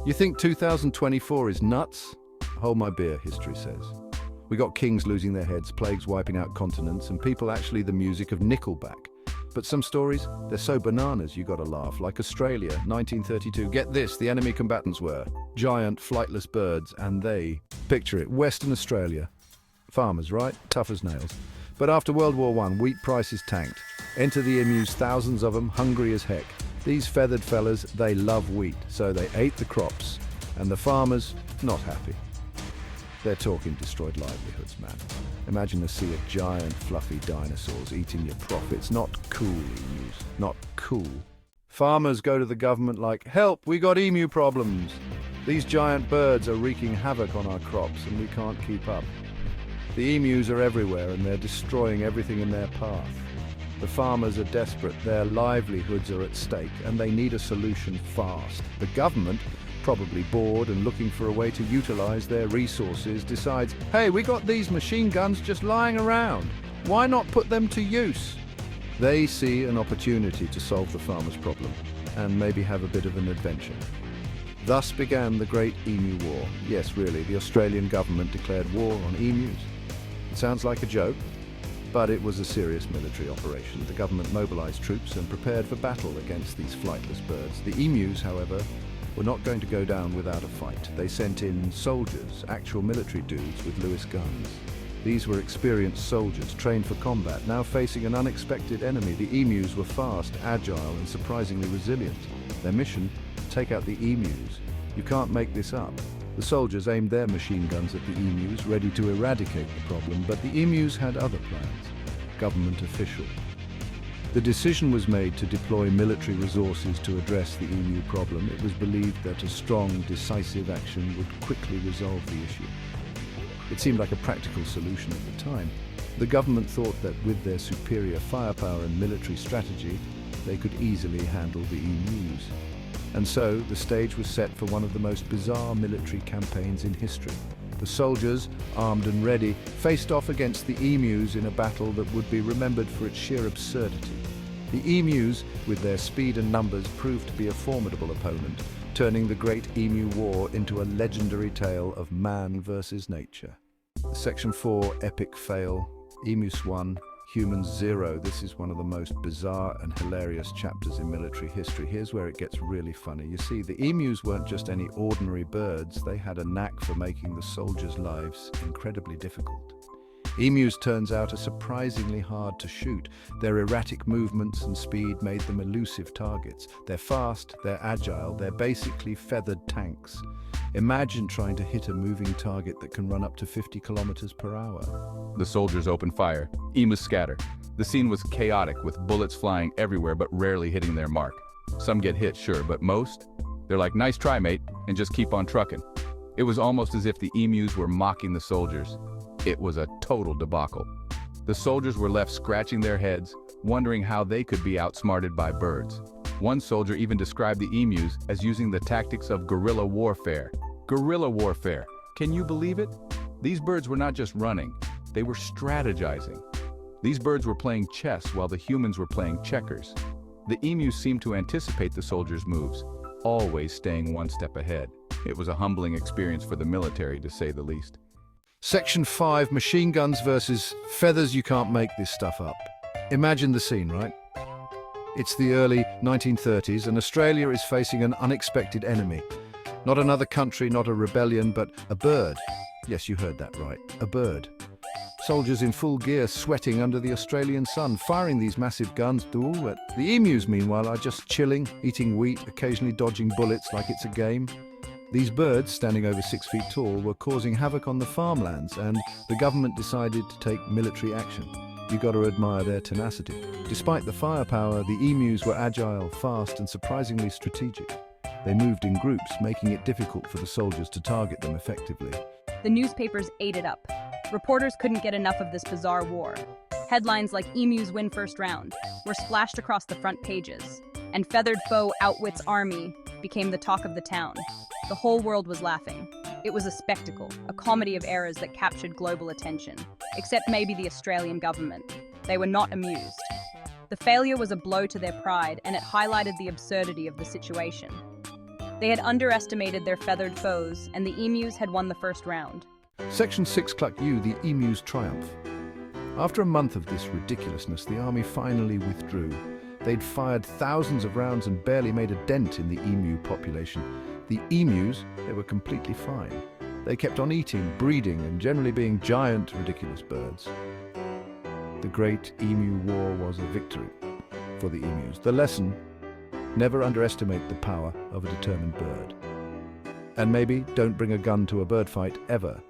You think 2024 is nuts? Hold my beer, history says. We got kings losing their heads, plagues wiping out continents, and people actually the music of Nickelback. But some stories, they're so bananas you gotta laugh. Like Australia, 1932. Get this, the enemy combatants were giant flightless birds, and they, picture it, Western Australia. Farmers, right? Tough as nails. But after World War I, wheat prices tanked. Enter the emus, thousands of them, hungry as heck. These feathered fellas, they love wheat, so they ate the crops. And the farmers, not happy. They're talking destroyed livelihoods, man. Imagine a sea of giant, fluffy dinosaurs eating your profits. Not cool, emus. Not cool. Farmers go to the government like, help, we got emu problems. These giant birds are wreaking havoc on our crops and we can't keep up. The emus are everywhere and they're destroying everything in their path. The farmers are desperate, their livelihoods are at stake, and they need a solution fast. The government, probably bored and looking for a way to utilize their resources, decides, hey, we got these machine guns just lying around. Why not put them to use? They see an opportunity to solve the farmers' problem and maybe have a bit of an adventure. Thus began the Great Emu War. Yes, really, the Australian government declared war on emus. It sounds like a joke, but it was a serious military operation. The government mobilized troops and prepared for battle against these flightless birds. The emus, however, were not going to go down without a fight. They sent in soldiers, actual military dudes with Lewis guns. These were experienced soldiers, trained for combat, now facing an unexpected enemy. The emus were fast, agile, and surprisingly resilient. Their mission? Take out the emus. You can't make this up. The soldiers aimed their machine guns at the emus, ready to eradicate the problem, but the emus had other plans. Government official. The decision was made to deploy military resources to address the emu problem. It was believed that a strong, decisive action would quickly resolve the issue. It seemed like a practical solution at the time. The government thought that with their superior firepower and military strategy, they could easily handle the emus. And so, the stage was set for one of the most bizarre military campaigns in history. The soldiers, armed and ready, faced off against the emus in a battle that would be remembered for its sheer absurdity. The emus, with their speed and numbers, proved to be a formidable opponent, turning the Great Emu War into a legendary tale of man versus nature. Section 4, Epic Fail. Emus 1, Humans 0. This is one of the most bizarre and hilarious chapters in military history. Here's where it gets really funny. You see, the emus weren't just any ordinary birds. They had a knack for making the soldiers' lives incredibly difficult. Emus, turns out, are surprisingly hard to shoot. Their erratic movements and speed made them elusive targets. They're fast, they're agile, they're basically feathered tanks. Imagine trying to hit a moving target that can run up to 50 kilometers per hour. The soldiers opened fire. Emus scatter. The scene was chaotic, with bullets flying everywhere but rarely hitting their mark. Some get hit, sure, but most? They're like, nice try, mate, and just keep on trucking. It was almost as if the emus were mocking the soldiers. It was a total debacle. The soldiers were left scratching their heads, wondering how they could be outsmarted by birds. One soldier even described the emus as using the tactics of guerrilla warfare. Guerrilla warfare. Can you believe it? These birds were not just running, they were strategizing. These birds were playing chess while the humans were playing checkers. The emus seemed to anticipate the soldiers' moves, always staying one step ahead. It was a humbling experience for the military, to say the least. Section 5, Machine guns versus feathers. You can't make this stuff up. Imagine the scene, right? It's the early 1930s and Australia is facing an unexpected enemy. Not another country, not a rebellion, but a bird. Yes, you heard that right, a bird. Soldiers in full gear sweating under the Australian sun, firing these massive guns. The emus, meanwhile, are just chilling, eating wheat, occasionally dodging bullets like it's a game. These birds, standing over 6 feet tall, were causing havoc on the farmlands, and the government decided to take military action. You got to admire their tenacity. Despite the firepower, the emus were agile, fast, and surprisingly strategic. They moved in groups, making it difficult for the soldiers to target them effectively. The newspapers ate it up. Reporters couldn't get enough of this bizarre war. Headlines like "Emus win first round" were splashed across the front pages, and "Feathered foe outwits army" became the talk of the town. The whole world was laughing. It was a spectacle, a comedy of errors that captured global attention. Except maybe the Australian government. They were not amused. The failure was a blow to their pride, and it highlighted the absurdity of the situation. They had underestimated their feathered foes, and the emus had won the first round. Section 6 Cluck U, the Emus Triumph. After a month of this ridiculousness, the army finally withdrew. They'd fired thousands of rounds and barely made a dent in the emu population. The emus, they were completely fine. They kept on eating, breeding, and generally being giant, ridiculous birds. The Great Emu War was a victory for the emus. The lesson: never underestimate the power of a determined bird. And maybe don't bring a gun to a bird fight ever.